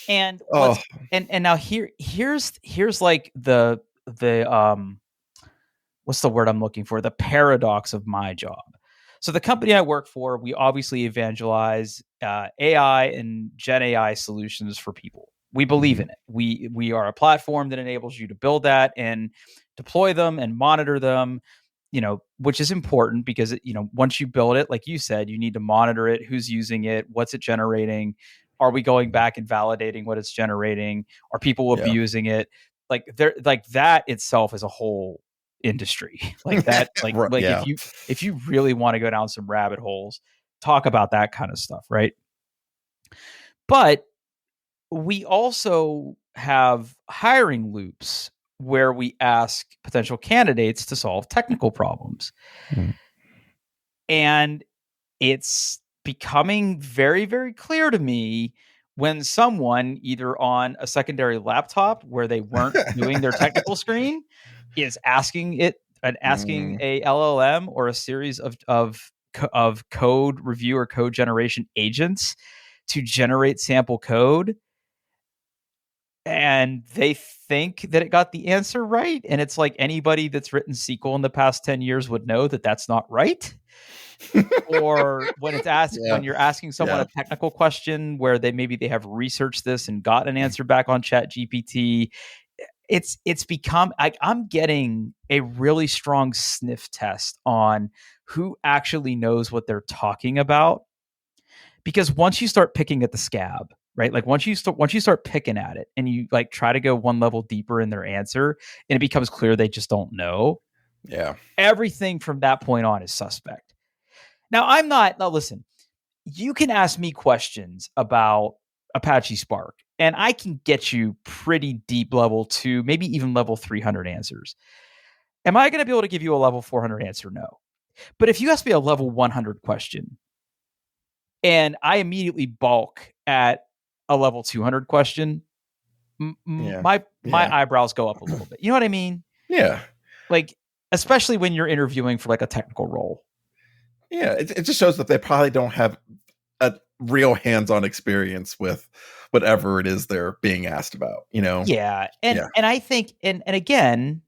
And Oh. what's and now here's like the what's the word I'm looking for? The paradox of my job. So the company I work for, we obviously evangelize AI and Gen AI solutions for people. We believe Mhm. in it. We are a platform that enables you to build that and deploy them and monitor them. Which is important because once you build it, like you said, you need to monitor it. Who's using it? What's it generating? Are we going back and validating what it's generating? Are people Yeah. abusing it? Like that itself is a whole industry. Like that, Right. like Yeah. if you really want to go down some rabbit holes, talk about that kind of stuff, right? But we also have hiring loops where we ask potential candidates to solve technical problems. Mm. And it's becoming very, very clear to me when someone, either on a secondary laptop where they weren't doing their technical screen, is asking Mm. a LLM or a series of code review or code generation agents to generate sample code, and they think that it got the answer right, and it's like anybody that's written SQL in the past 10 years would know that that's not right. Or Yeah. when you're asking someone Yeah. a technical question where they have researched this and got an answer back on Chat GPT, it's become, I'm getting a really strong sniff test on who actually knows what they're talking about. Because once you start picking at the scab, right? Like once you start picking at it and you like try to go one level deeper in their answer, and it becomes clear they just don't know, Yeah. everything from that point on is suspect. Now, listen, you can ask me questions about Apache Spark, and I can get you pretty deep level 2, maybe even level 300 answers. Am I going to be able to give you a level 400 answer? No. But if you ask me a level 100 question and I immediately balk at a level 200 question, Yeah. My Yeah. eyebrows go up a little bit. You know what I mean? Yeah. Like, especially when you're interviewing for like a technical role. Yeah. It just shows that they probably don't have a real hands-on experience with whatever it is they're being asked about, you know? Yeah, Yeah. and I think, and again,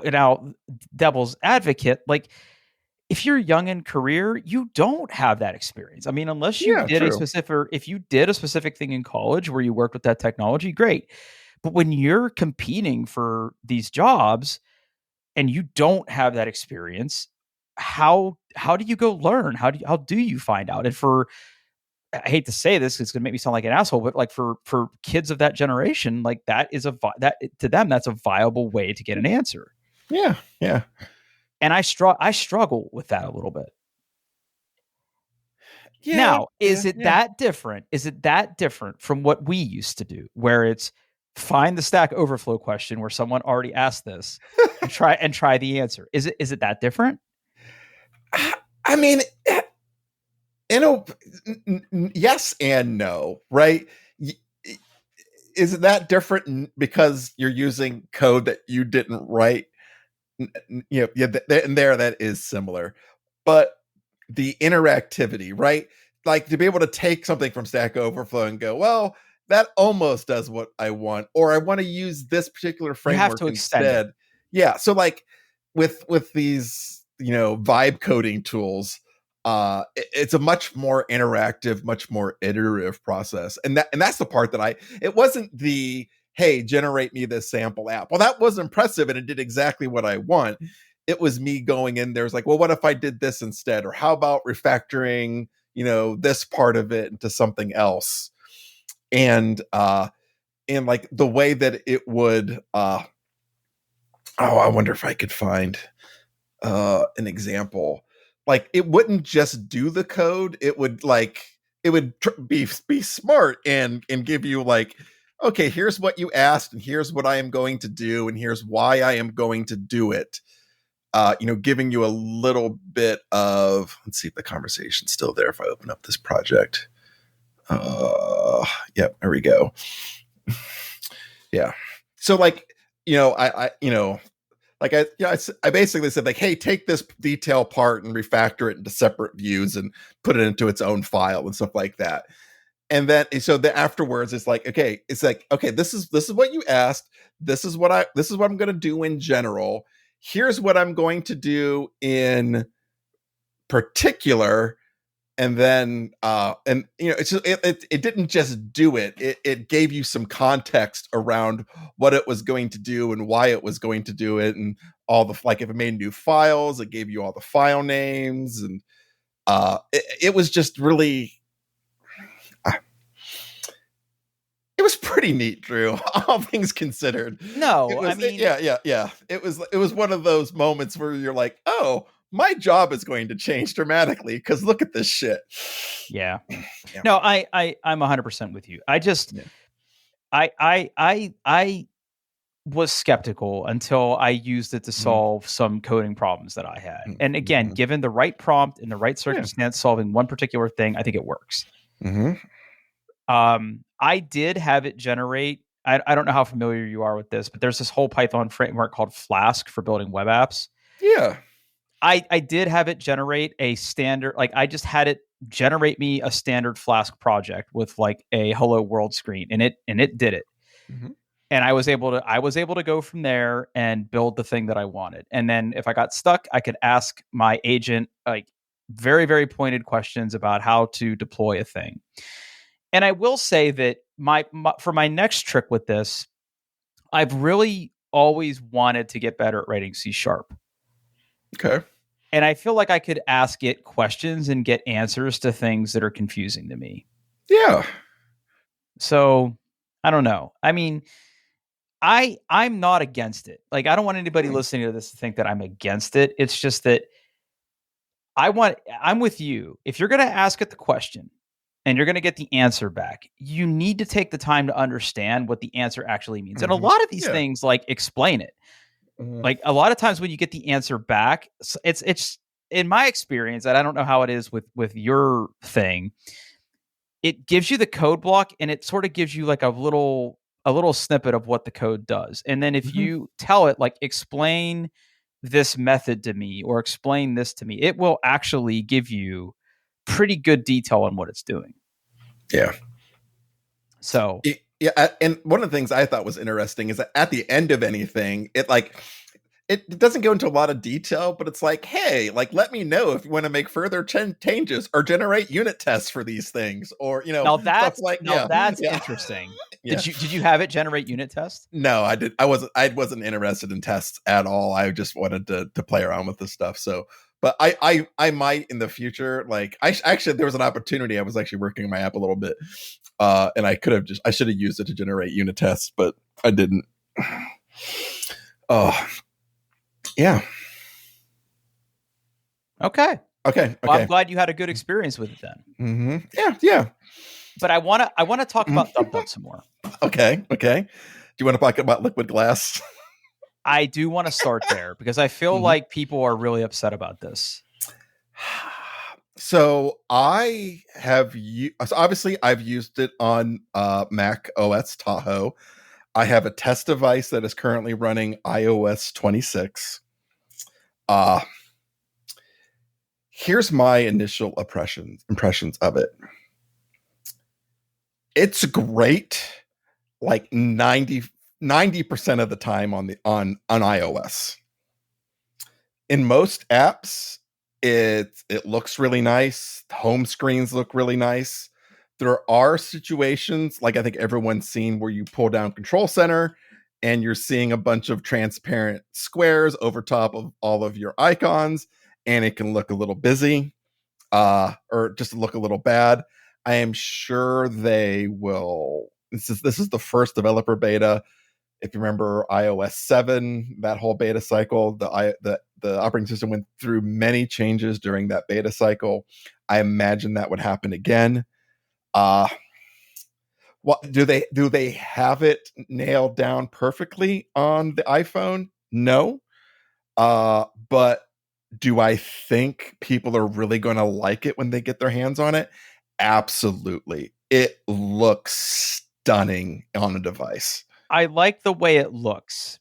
now devil's advocate, like, if you're young in career, you don't have that experience. I mean, unless you Yeah, did a true. specific, if you did a specific thing in college where you worked with that technology, great. But when you're competing for these jobs and you don't have that experience, how do you go learn? How do you find out? And for, I hate to say this, it's going to make me sound like an asshole, but like for kids of that generation, like that is that to them, that's a viable way to get an answer. Yeah. Yeah. And I struggle with that a little bit. Yeah. Now, Yeah. is it Yeah. that different? Is it that different from what we used to do, where it's find the Stack Overflow question where someone already asked this and try the answer? Is it that different? I mean, you know, yes and no, right? Is it that different because you're using code that you didn't write? You know, yeah, and there that is similar, but the interactivity, right? Like to be able to take something from Stack Overflow and go, well, that almost does what I want, or I want to use this particular You have framework to extend it. instead. Yeah, so like with these, you know, vibe coding tools, it's a much more interactive, much more iterative process, and that's the part that it wasn't the hey, generate me this sample app. Well, that was impressive and it did exactly what I want. It was me going in there's like, well, what if I did this instead? Or how about refactoring, you know, this part of it into something else? And like the way that it would I wonder if I could find an example. Like it wouldn't just do the code, it would like it would be smart and give you like, okay, here's what you asked and here's what I am going to do and here's why I am going to do it. You know, giving you a little bit of, let's see if the conversation's still there if I open up this project. Yep, there we go. Yeah. So like, you know, I you know, like I basically said like, hey, take this detail part and refactor it into separate views and put it into its own file and stuff like that. And then so the afterwards it's like, okay, this is what you asked. This is what I'm going to do in general. Here's what I'm going to do in particular. And then and you know, it didn't just do it gave you some context around what it was going to do and why it was going to do it, and all the, like if it made new files, it gave you all the file names, and it was just really uh, it was pretty neat, Drew. All things considered, No, I mean, yeah. It was one of those moments where you're like, oh, my job is going to change dramatically because look at this shit. yeah. Yeah. No, I'm 100% with you. I just, Yeah. I was skeptical until I used it to Mhm. solve some coding problems that I had. And again, Mhm. given the right prompt in the right Yeah. circumstance, solving one particular thing, I think it works. Mhm. I did have it generate. I don't know how familiar you are with this, but there's this whole Python framework called Flask for building web apps. Yeah. I did have it generate a standard, like I just had it generate me a standard Flask project with like a hello world screen, and it did it. Mhm. And I was able to go from there and build the thing that I wanted. And then if I got stuck, I could ask my agent like very, very pointed questions about how to deploy a thing. And I will say that my for my next trick with this, I've really always wanted to get better at writing C sharp. Okay. And I feel like I could ask it questions and get answers to things that are confusing to me. Yeah. So I don't know. I mean, I'm not against it. Like I don't want anybody Hmm. listening to this to think that I'm against it. It's just that I'm with you. If you're going to ask it the question and you're going to get the answer back, you need to take the time to understand what the answer actually means. And a Mhm. lot of these Yeah. things like explain it. Mhm. Like a lot of times when you get the answer back, it's in my experience, and I don't know how it is with your thing, it gives you the code block and it sort of gives you like a little a little snippet of what the code does. And then if you tell it, like, explain this method to me or explain this to me, it will actually give you pretty good detail on what it's doing. Yeah. So yeah, and one of the things I thought was interesting is that at the end of anything, it doesn't go into a lot of detail, but it's like, hey, like, let me know if you want to make further changes or generate unit tests for these things, or stuff like that's interesting. Yeah. Did you have it generate unit tests? No, I did. I wasn't interested in tests at all. I just wanted to play around with this stuff. So, but I might in the future. Like, actually, there was an opportunity. I was actually working on my app a little bit, and I should have used it to generate unit tests, but I didn't. Oh, yeah. Okay. Okay. Well, I'm glad you had a good experience with it then. Mm-hmm. Yeah. But I want to talk about Dub Dub some more. Okay. Do you want to talk about liquid glass? I do want to start there because I feel like people are really upset about this. So obviously I've used it on Mac OS Tahoe. I have a test device that is currently running iOS 26. Here's my initial impressions of it. It's great, like 90% of the time on iOS. In most apps, it looks really nice. Home screens look really nice. There are situations, like I think everyone's seen, where you pull down Control Center and you're seeing a bunch of transparent squares over top of all of your icons, and it can look a little busy, or just look a little bad. I am sure they will. This is the first developer beta. If you remember iOS 7, that whole beta cycle, the operating system went through many changes during that beta cycle. I imagine that would happen again. What do they have it nailed down perfectly on the iPhone? No. But do I think people are really going to like it when they get their hands on it? Absolutely. It looks stunning on a device. I like the way it looks.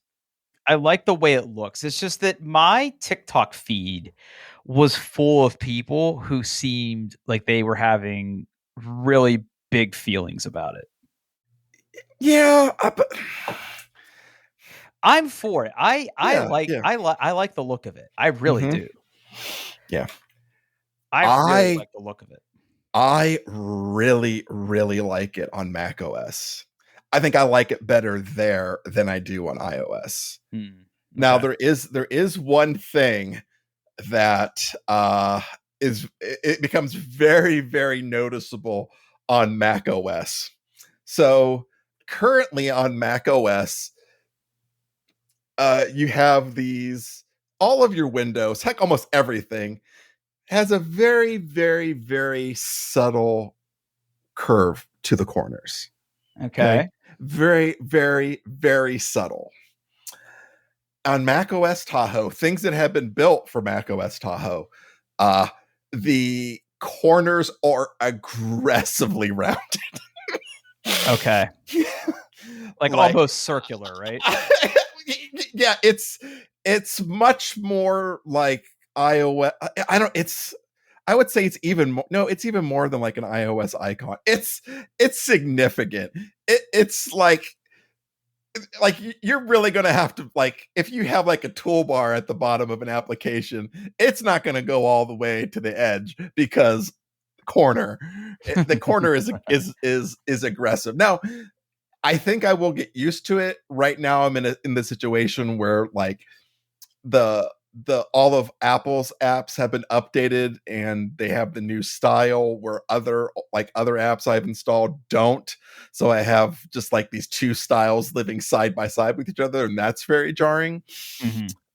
It's just that my TikTok feed was full of people who seemed like they were having really big feelings about it. Yeah, I'm for it. I like the look of it. I really do. Yeah. I really like the look of it. I really, really like it on Mac OS. I think I like it better there than I do on iOS. Okay. Now there is one thing that it becomes very, very noticeable on Mac OS. So currently on Mac OS, you have all of your windows, heck, almost everything has a very, very, very subtle curve to the corners. Okay. Very, very, very subtle. On Mac OS Tahoe, things that have been built for Mac OS Tahoe, the corners are aggressively rounded. Okay. like almost circular, right? Yeah, it's much more like iOS. I would say it's even more. No, it's even more than like an iOS icon. It's significant. It's like you're really going to have to, like, if you have like a toolbar at the bottom of an application, it's not going to go all the way to the edge because the corner is aggressive. Now, I think I will get used to it. Right now, I'm in the situation where like the all of Apple's apps have been updated and they have the new style where other apps I've installed don't. So I have just like these two styles living side by side with each other, and that's very jarring.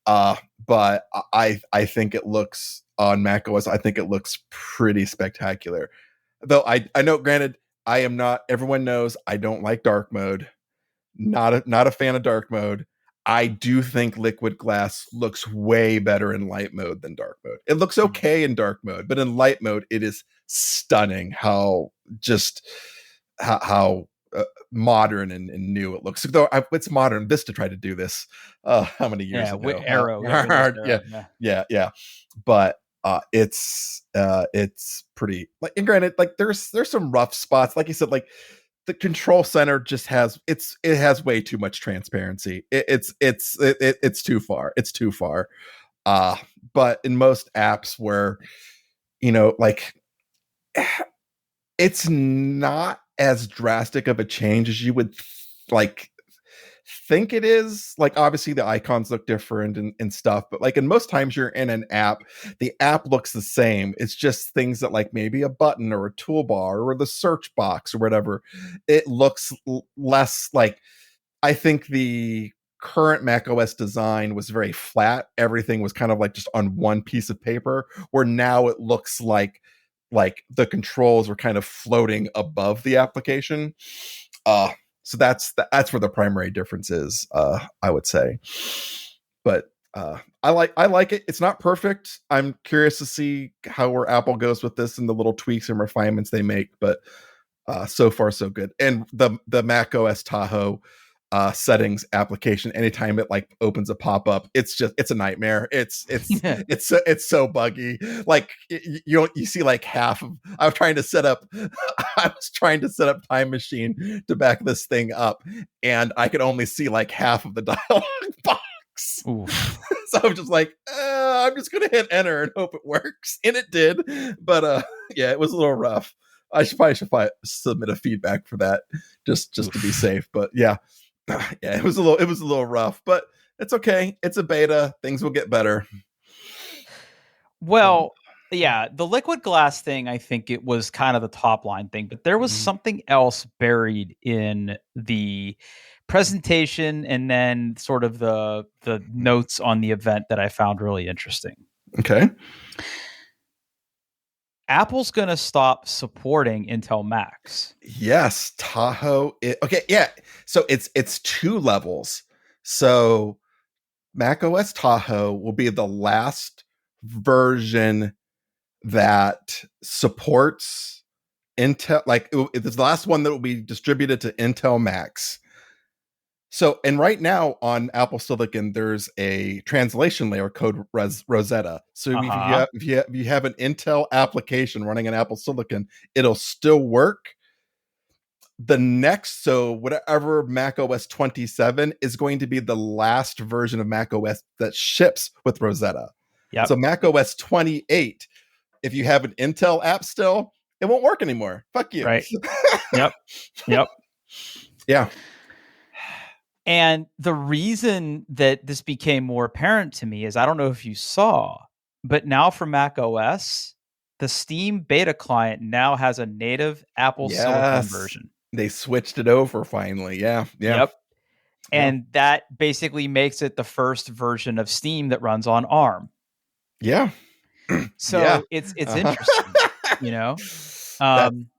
But I think it looks on macOS, I think it looks pretty spectacular. Though I know, granted, I am not, everyone knows I don't like dark mode. Not a fan of dark mode. I do think liquid glass looks way better in light mode than dark mode. It looks okay in dark mode, but in light mode, it is stunning how modern and new it looks. Though it's modern. Vista tried to do this how many years ago? Arrow, Windows Arrow, Yeah. But it's pretty like, and granted, like there's some rough spots, like you said, like the control center just has it has way too much transparency. It's too far. It's too far. But in most apps where, like, it's not as drastic of a change as you would like think it is. Like, obviously the icons look different and stuff, but like in most times you're in an app, the app looks the same. It's just things that, like, maybe a button or a toolbar or the search box or whatever, it looks less like. I think the current Mac OS design was very flat. Everything was kind of like just on one piece of paper, where now it looks like the controls are kind of floating above the application. So that's where the primary difference is, I would say. But I like it. It's not perfect. I'm curious to see where Apple goes with this and the little tweaks and refinements they make. But so far so good. And the Mac OS Tahoe settings application, anytime it like opens a pop-up, it's a nightmare. It's so buggy. Like you see like half of. I was trying to set up Time Machine to back this thing up, and I could only see like half of the dialog box. So I'm just like, I'm just gonna hit enter and hope it works, and it did. But yeah, it was a little rough. I should probably submit a feedback for that, just to be safe. But yeah, it was a little rough, but it's okay. It's a beta. Things will get better. Well, yeah, the liquid glass thing, I think it was kind of the top line thing, but there was something else buried in the presentation and then sort of the notes on the event that I found really interesting. Okay. Apple's going to stop supporting Intel Macs. Yes, Tahoe. Okay, yeah. So it's 2 levels. So Mac OS Tahoe will be the last version that supports Intel. Like, it's the last one that will be distributed to Intel Macs. So, and right now on Apple Silicon, there's a translation layer called Rosetta. So if you have an Intel application running on Apple Silicon, it'll still work. So whatever Mac OS 27 is going to be the last version of Mac OS that ships with Rosetta. Yep. So Mac OS 28, if you have an Intel app still, it won't work anymore. Fuck you. Right. Yep. Yeah. And the reason that this became more apparent to me is, I don't know if you saw, but now for Mac OS, the Steam beta client now has a native Apple Silicon version. They switched it over finally. Yeah. Yep. And that basically makes it the first version of Steam that runs on ARM. Yeah. So it's interesting,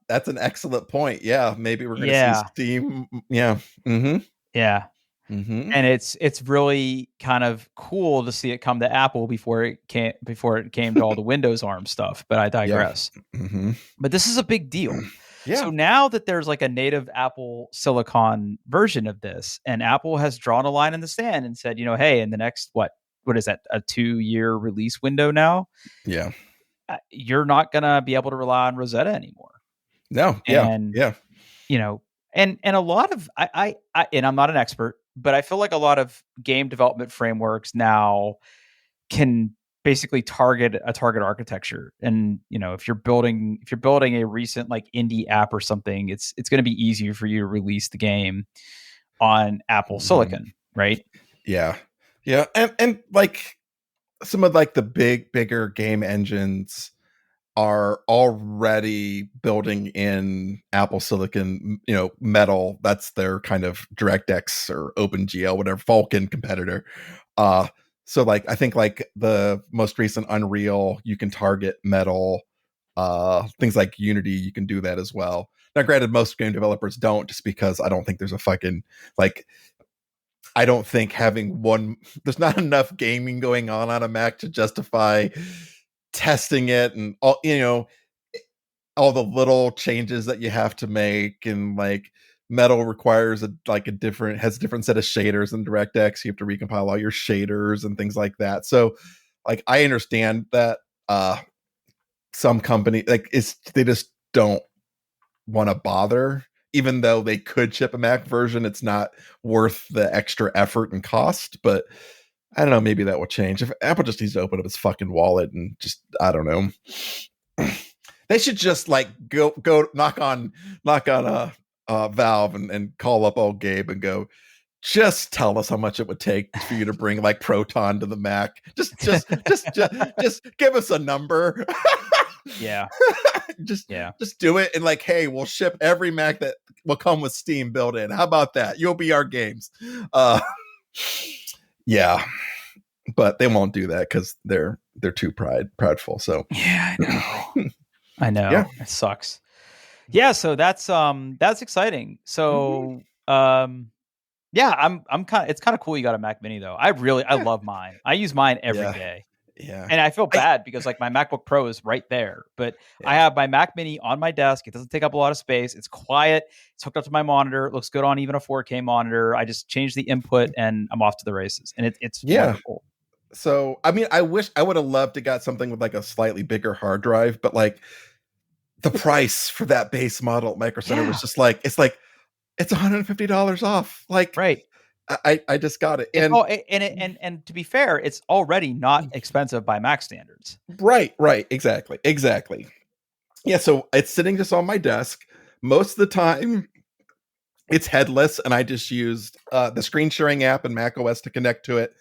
That's an excellent point. Yeah. Maybe we're going to see Steam. Yeah. Mm-hmm. Yeah. Mm-hmm. And it's really kind of cool to see it come to Apple before it came to all the Windows ARM stuff. But I digress. Yeah. Mm-hmm. But this is a big deal. Yeah. So now that there's like a native Apple Silicon version of this, and Apple has drawn a line in the sand and said, hey, in the next what is that, a 2-year release window now? Yeah. You're not gonna be able to rely on Rosetta anymore. No. And, yeah. And a lot of I and I'm not an expert, but I feel like a lot of game development frameworks now can basically target a target architecture. And if you're building a recent like indie app or something, it's going to be easier for you to release the game on Apple Silicon, right? Yeah. And like some of like the bigger game engines are already building in Apple Silicon, Metal. That's their kind of DirectX or OpenGL, whatever, Vulkan competitor. So like, I think like the most recent Unreal, you can target Metal. Things like Unity, you can do that as well. Now, granted, most game developers don't, just because I don't think there's a fucking like. I don't think there's not enough gaming going on a Mac to justify testing it and all the little changes that you have to make, and like Metal requires has a different set of shaders than DirectX. You have to recompile all your shaders and things like that. So like I understand that some company they just don't want to bother, even though they could ship a Mac version. It's not worth the extra effort and cost. But I don't know, maybe that will change. If Apple just needs to open up its fucking wallet and just, I don't know. They should just like go knock on Valve and call up old Gabe and go, just tell us how much it would take for you to bring like Proton to the Mac. Just give us a number. Yeah. just do it. And like, hey, we'll ship every Mac that will come with Steam built in. How about that? You'll be our games. Yeah. But they won't do that because they're too prideful. So yeah, I know. I know. Yeah. It sucks. Yeah, so that's exciting. So yeah, I'm kind of, it's kind of cool you got a Mac Mini though. I love mine. I use mine every day. Yeah. And I feel bad because like my MacBook Pro is right there, but I have my Mac Mini on my desk. It doesn't take up a lot of space. It's quiet. It's hooked up to my monitor. It looks good on even a 4K monitor. I just changed the input and I'm off to the races. And it's wonderful. So, I mean, I wish I would have loved to got something with like a slightly bigger hard drive, but like the price for that base model at Micro Center was just like, it's $150 off. Like, right. I just got it. And to be fair, it's already not expensive by Mac standards. Right. Exactly. Yeah. So it's sitting just on my desk. Most of the time it's headless and I just used the screen sharing app and Mac OS to connect to it.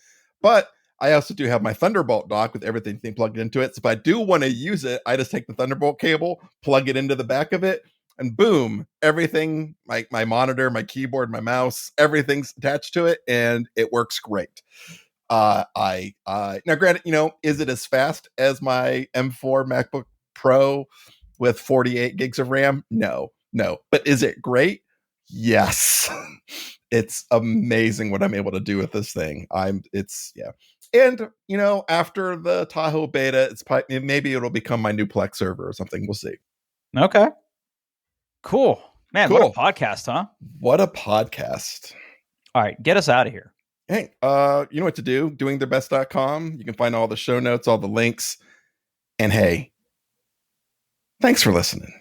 But I also do have my Thunderbolt dock with everything plugged into it. So if I do want to use it, I just take the Thunderbolt cable, plug it into the back of it, and boom, everything, like my monitor, my keyboard, my mouse, everything's attached to it, and it works great. Now granted, is it as fast as my M4 MacBook Pro with 48 gigs of RAM? No. But is it great? Yes. It's amazing what I'm able to do with this thing. And after the Tahoe beta, maybe it'll become my new Plex server or something. We'll see. Okay. Cool. Man, Cool. What a podcast, huh? What a podcast. All right, get us out of here. Hey, you know what to do. Doingtheirbest.com. You can find all the show notes, all the links. And hey, thanks for listening.